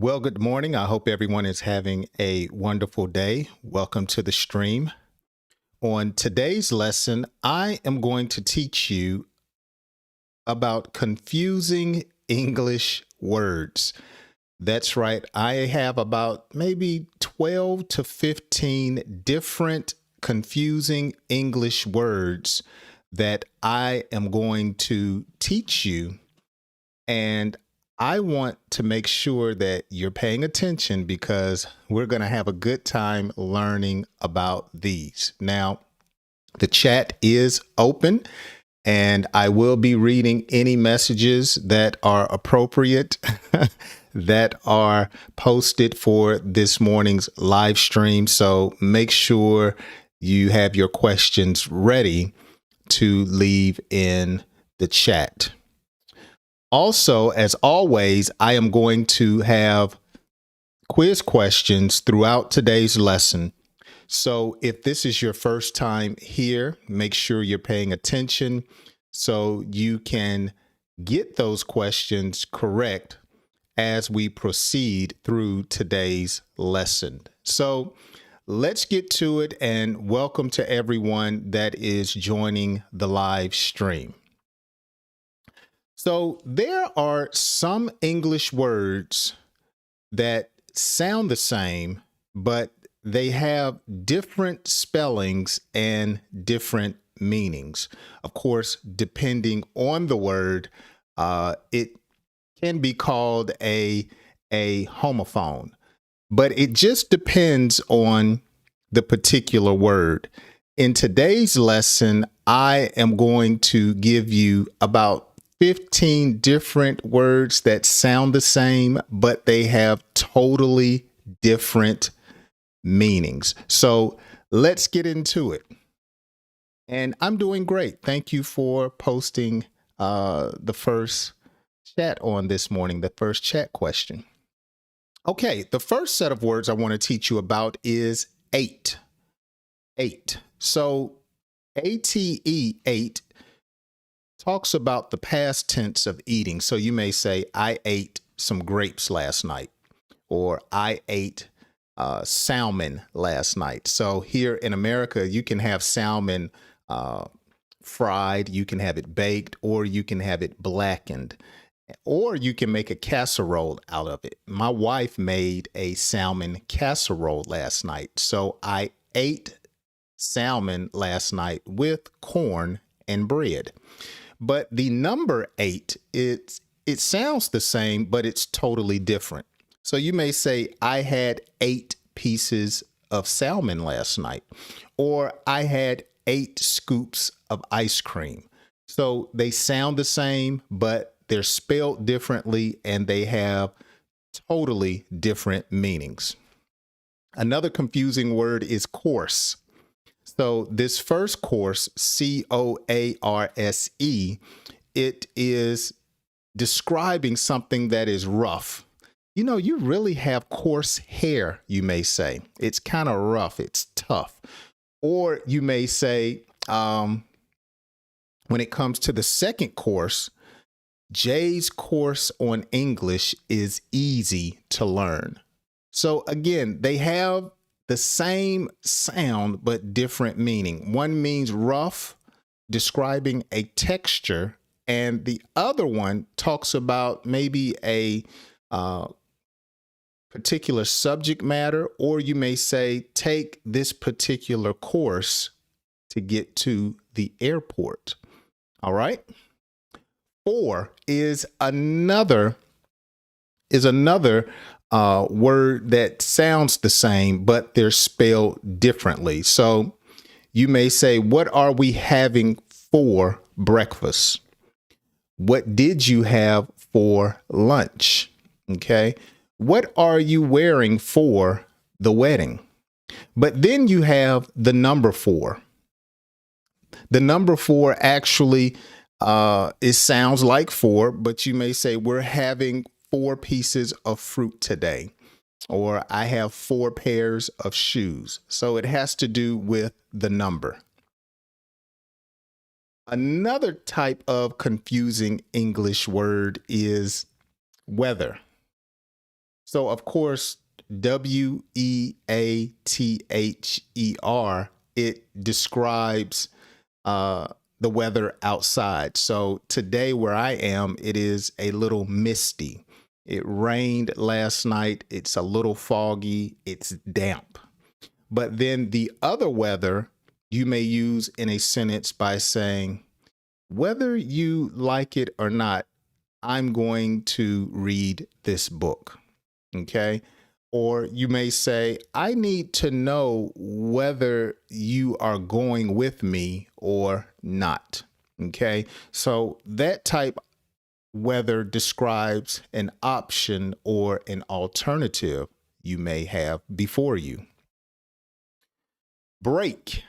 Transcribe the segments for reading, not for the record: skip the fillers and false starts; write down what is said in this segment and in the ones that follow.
Well, good morning. I hope everyone is having a wonderful day. Welcome to the stream. On today's lesson, I am going to teach you about confusing English words. That's right. I have about maybe 12 to 15 different confusing English words that I am going to teach you, and I want to make sure that you're paying attention because we're going to have a good time learning about these. Now, the chat is open and I will be reading any messages that are appropriate that are posted for this morning's live stream. So make sure you have your questions ready to leave in the chat. Also, as always, I am going to have quiz questions throughout today's lesson. So if this is your first time here, make sure you're paying attention so you can get those questions correct as we proceed through today's lesson. So let's get to it, and welcome to everyone that is joining the live stream. So there are some English words that sound the same, but they have different spellings and different meanings. Of course, depending on the word, it can be called a homophone, but it just depends on the particular word. In today's lesson, I am going to give you about 15 different words that sound the same, but they have totally different meanings. So let's get into it. And I'm doing great. Thank you for posting the first chat on this morning, the first chat question. Okay, the first set of words I want to teach you about is ate. Ate. So ATE, ate, talks about the past tense of eating. So you may say, I ate some grapes last night, or I ate salmon last night. So here in America, you can have salmon fried, you can have it baked, or you can have it blackened, or you can make a casserole out of it. My wife made a salmon casserole last night. So I ate salmon last night with corn and bread. But the number 8, it sounds the same, but it's totally different. So you may say, I had 8 pieces of salmon last night, or I had 8 scoops of ice cream. So they sound the same, but they're spelled differently and they have totally different meanings. Another confusing word is course. So this first course, COARSE, it is describing something that is rough. You know, you really have coarse hair, you may say. It's kind of rough, it's tough. Or you may say, when it comes to the second course, Jay's course on English is easy to learn. So again, they have the same sound, but different meaning. One means rough, describing a texture, and the other one talks about maybe a particular subject matter, or you may say, take this particular course to get to the airport. All right. 4 is another word that sounds the same, but they're spelled differently. So you may say, what are we having for breakfast? What did you have for lunch? Okay. What are you wearing for the wedding? But then you have the number 4. The number 4 actually, it sounds like 4, but you may say, we're having 4 pieces of fruit today, or I have 4 pairs of shoes. So it has to do with the number. Another type of confusing English word is weather. So, of course, weather, it describes uh, the weather outside. So, today where I am, it is a little misty. It rained last night. It's a little foggy. It's damp. But then the other weather you may use in a sentence by saying, whether you like it or not, I'm going to read this book. Okay. Or you may say, I need to know whether you are going with me or not. Okay. So that type whether describes an option or an alternative you may have before you. Break.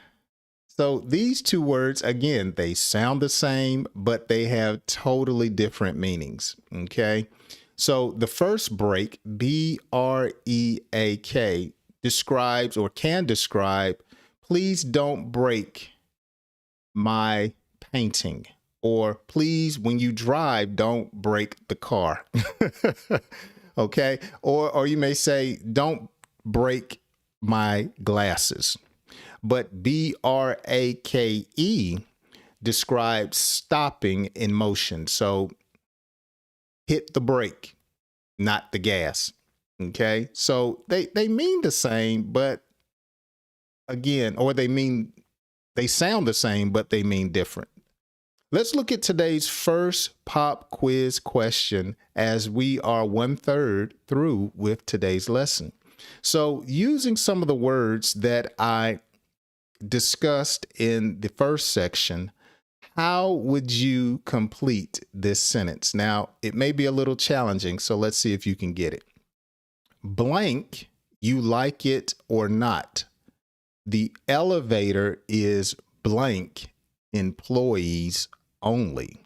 So these two words, again, they sound the same, but they have totally different meanings. Okay. So the first break, BREAK, describes or can describe, please don't break my painting. Or please, when you drive, don't break the car. Okay. Or you may say, don't break my glasses. But BRAKE describes stopping in motion. So hit the brake, not the gas. Okay. So they mean the same, but again, or they sound the same, but they mean different. Let's look at today's first pop quiz question as we are 1/3 through with today's lesson. So using some of the words that I discussed in the first section, how would you complete this sentence? Now, it may be a little challenging, so let's see if you can get it. Blank, you like it or not. The elevator is blank, employees only.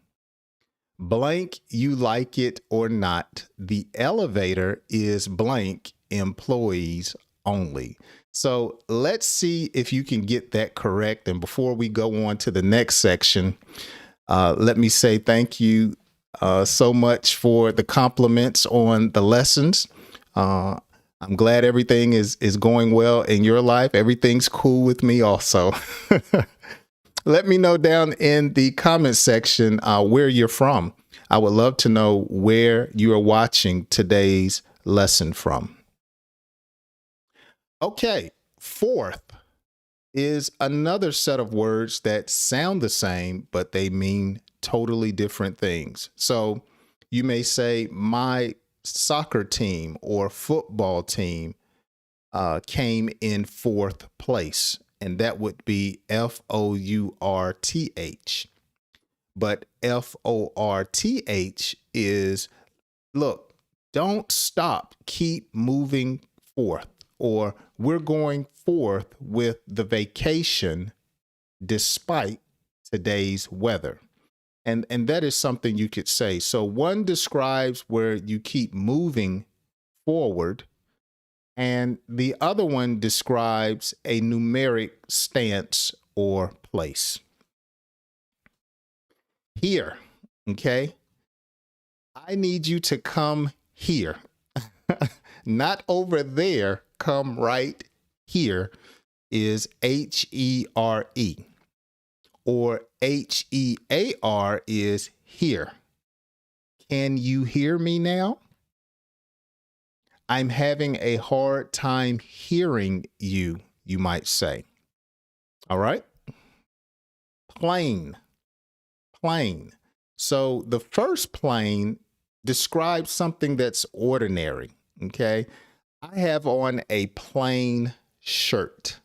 Blank, you like it or not. The elevator is blank, employees only. So let's see if you can get that correct. And before we go on to the next section, let me say thank you so much for the compliments on the lessons. I'm glad everything is going well in your life. Everything's cool with me also. Let me know down in the comment section where you're from. I would love to know where you are watching today's lesson from. Okay, fourth is another set of words that sound the same, but they mean totally different things. So you may say, my soccer team or football team came in fourth place, and that would be FOURTH. But FORTH is, look, don't stop, keep moving forth. Or we're going forth with the vacation despite today's weather. And that is something you could say. So one describes where you keep moving forward, and the other one describes a numeric stance or place. Here, okay? I need you to come here. Not over there, come right here is HERE. Or HEAR is here. Can you hear me now? I'm having a hard time hearing you, you might say. All right. Plain. Plain. So the first plain describes something that's ordinary. Okay. I have on a plain shirt.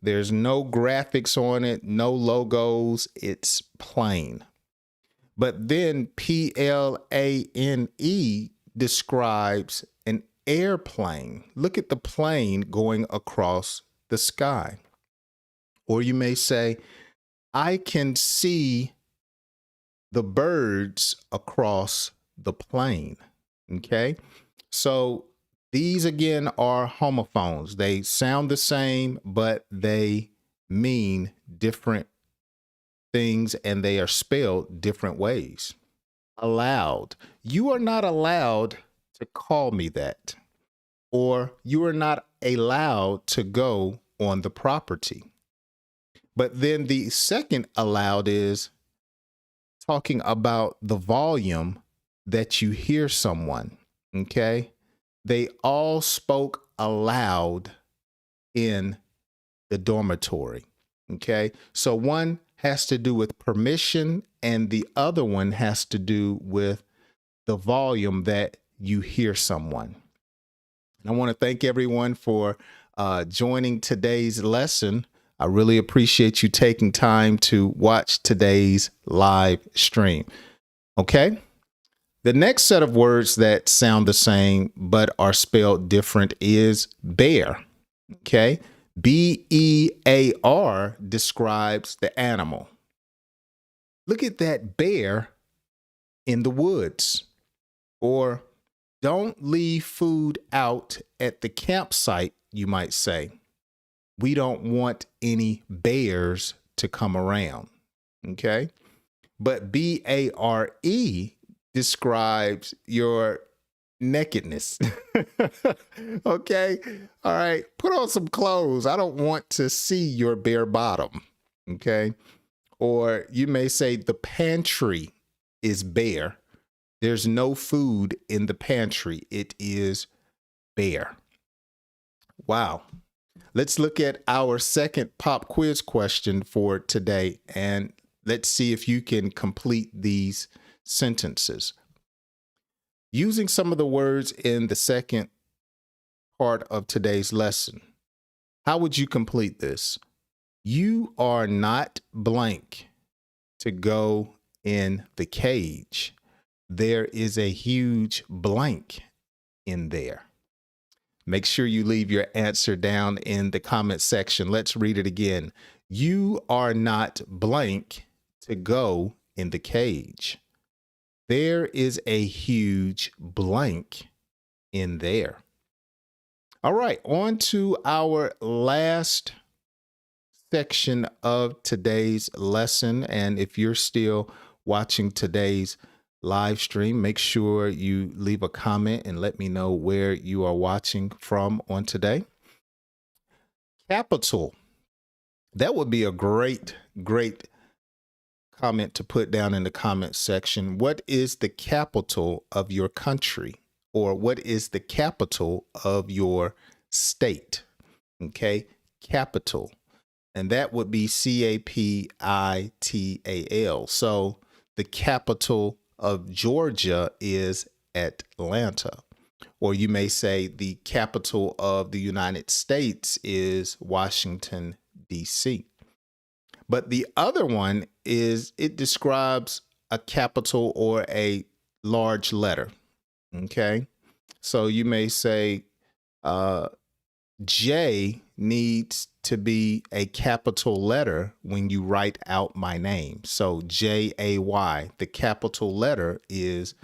There's no graphics on it, no logos. It's plain. But then PLANE describes an airplane. Look at the plane going across the sky. Or you may say, I can see the birds across the plane. Okay. So these again are homophones. They sound the same, but they mean different things and they are spelled different ways. Allowed. You are not allowed to call me that. Or you are not allowed to go on the property. But then the second allowed is talking about the volume that you hear someone. Okay. They all spoke aloud in the dormitory. Okay. So one has to do with permission, and the other one has to do with the volume that you hear someone. And I want to thank everyone for joining today's lesson. I really appreciate you taking time to watch today's live stream. Okay. The next set of words that sound the same but are spelled different is bear. Okay. B-E-A-R describes the animal. Look at that bear in the woods. Or don't leave food out at the campsite, you might say. We don't want any bears to come around. Okay. But B-A-R-E describes your nakedness. Okay. All right. Put on some clothes. I don't want to see your bare bottom. Okay. Or you may say the pantry is bare. There's no food in the pantry. It is bare. Wow. Let's look at our second pop quiz question for today, and let's see if you can complete these sentences. Using some of the words in the second part of today's lesson, how would you complete this? You are not blank to go in the cage. There is a huge blank in there. Make sure you leave your answer down in the comment section. Let's read it again. You are not blank to go in the cage. There is a huge blank in there. All right, on to our last section of today's lesson. And if you're still watching today's live stream, make sure you leave a comment and let me know where you are watching from on today. Capital. That would be a great comment to put down in the comment section. What is the capital of your country? Or what is the capital of your state? Okay, capital. And that would be C-A-P-I-T-A-L. So the capital of Georgia is Atlanta. Or you may say the capital of the United States is Washington, D.C. But the other one is, it describes a capital or a large letter. Okay. So you may say J needs to be a capital letter when you write out my name. So J-A-Y, the capital letter is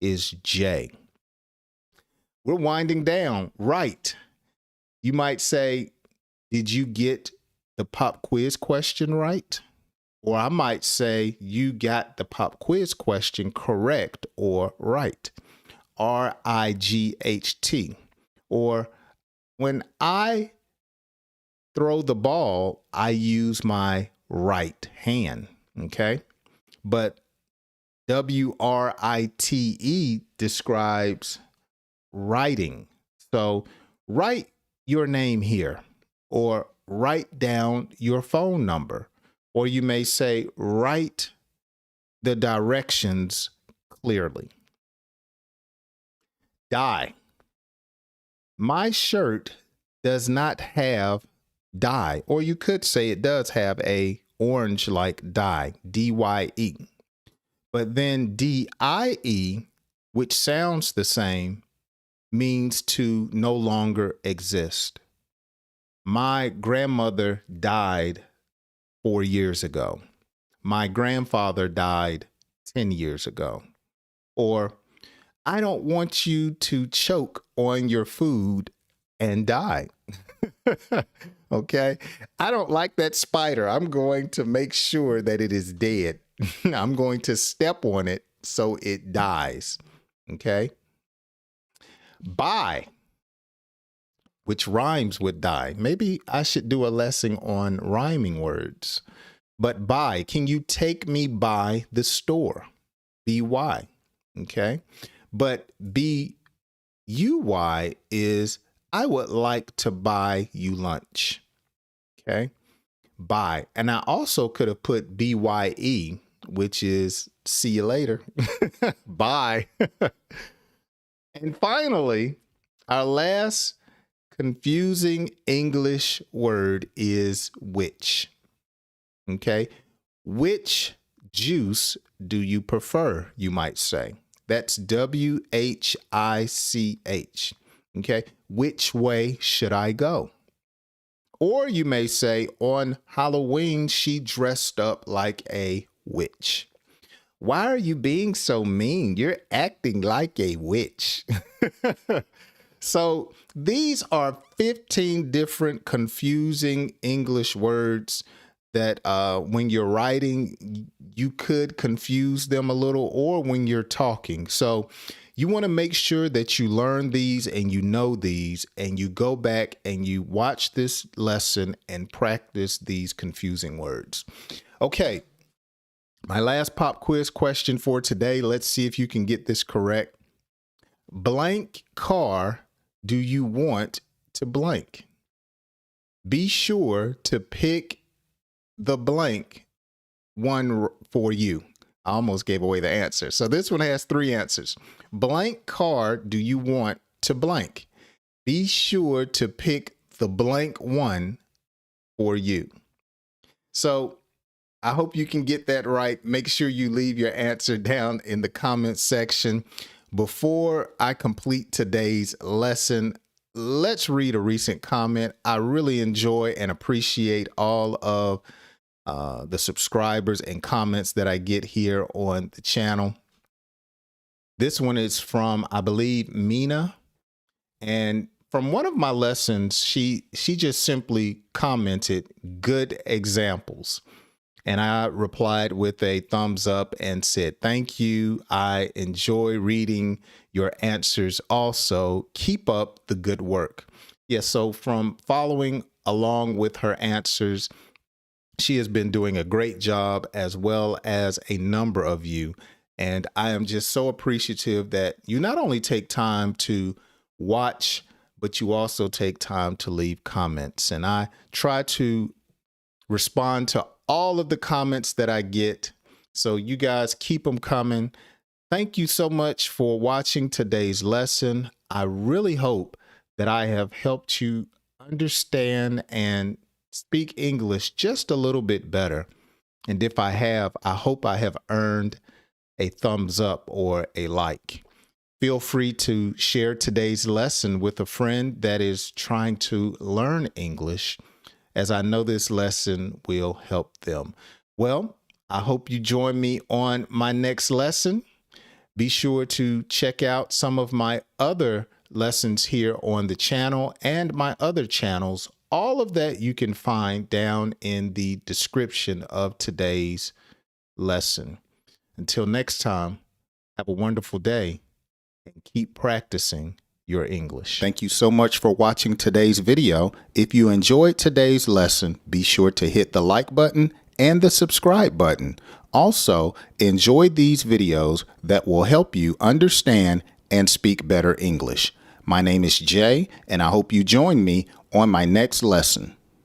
J. We're winding down. Right. You might say, did you get the pop quiz question right? Or I might say, you got the pop quiz question correct or right. R-I-G-H-T. Or when I throw the ball, I use my right hand. Okay. But W-R-I-T-E describes writing. So write your name here, or write down your phone number, or you may say, write the directions clearly. Dye. My shirt does not have dye, or you could say it does have a orange like dye, D-Y-E. But then D-I-E, which sounds the same, means to no longer exist. My grandmother died 4 years ago. My grandfather died 10 years ago. Or I don't want you to choke on your food and die. Okay. I don't like that spider. I'm going to make sure that it is dead. I'm going to step on it so it dies. Okay. Buy, which rhymes with die. Maybe I should do a lesson on rhyming words. But buy, can you take me by the store? B-Y, okay? But B-U-Y is I would like to buy you lunch, okay? Buy. And I also could have put B-Y-E, which is see you later. Bye. And finally, our last confusing English word is which. Okay. Which juice do you prefer? You might say. That's W-H-I-C-H. Okay. Which way should I go? Or you may say, on Halloween, she dressed up like a witch. Why are you being so mean? You're acting like a witch. So these are 15 different confusing English words that when you're writing, you could confuse them a little, or when you're talking. So you want to make sure that you learn these and you know these, and you go back and you watch this lesson and practice these confusing words. Okay, my last pop quiz question for today. Let's see if you can get this correct. Blank car do you want to blank? Be sure to pick the blank one for you. I almost gave away the answer. So this one has 3 answers. Blank car do you want to blank? Be sure to pick the blank one for you. So I hope you can get that right. Make sure you leave your answer down in the comment section. Before I complete today's lesson, let's read a recent comment. I really enjoy and appreciate all of the subscribers and comments that I get here on the channel. This one is from, I believe, Mina. And from one of my lessons, she just simply commented, "Good examples." And I replied with a thumbs up and said, "Thank you. I enjoy reading your answers also. Keep up the good work." Yeah, so from following along with her answers, she has been doing a great job, as well as a number of you. And I am just so appreciative that you not only take time to watch, but you also take time to leave comments. And I try to respond to all of the comments that I get. So you guys keep them coming. Thank you so much for watching today's lesson. I really hope that I have helped you understand and speak English just a little bit better. And if I have, I hope I have earned a thumbs up or a like. Feel free to share today's lesson with a friend that is trying to learn English, as I know this lesson will help them. Well, I hope you join me on my next lesson. Be sure to check out some of my other lessons here on the channel and my other channels. All of that you can find down in the description of today's lesson. Until next time, have a wonderful day and keep practicing your English. Thank you so much for watching today's video. If you enjoyed today's lesson, be sure to hit the like button and the subscribe button. Also, enjoy these videos that will help you understand and speak better English. My name is Jay, and I hope you join me on my next lesson.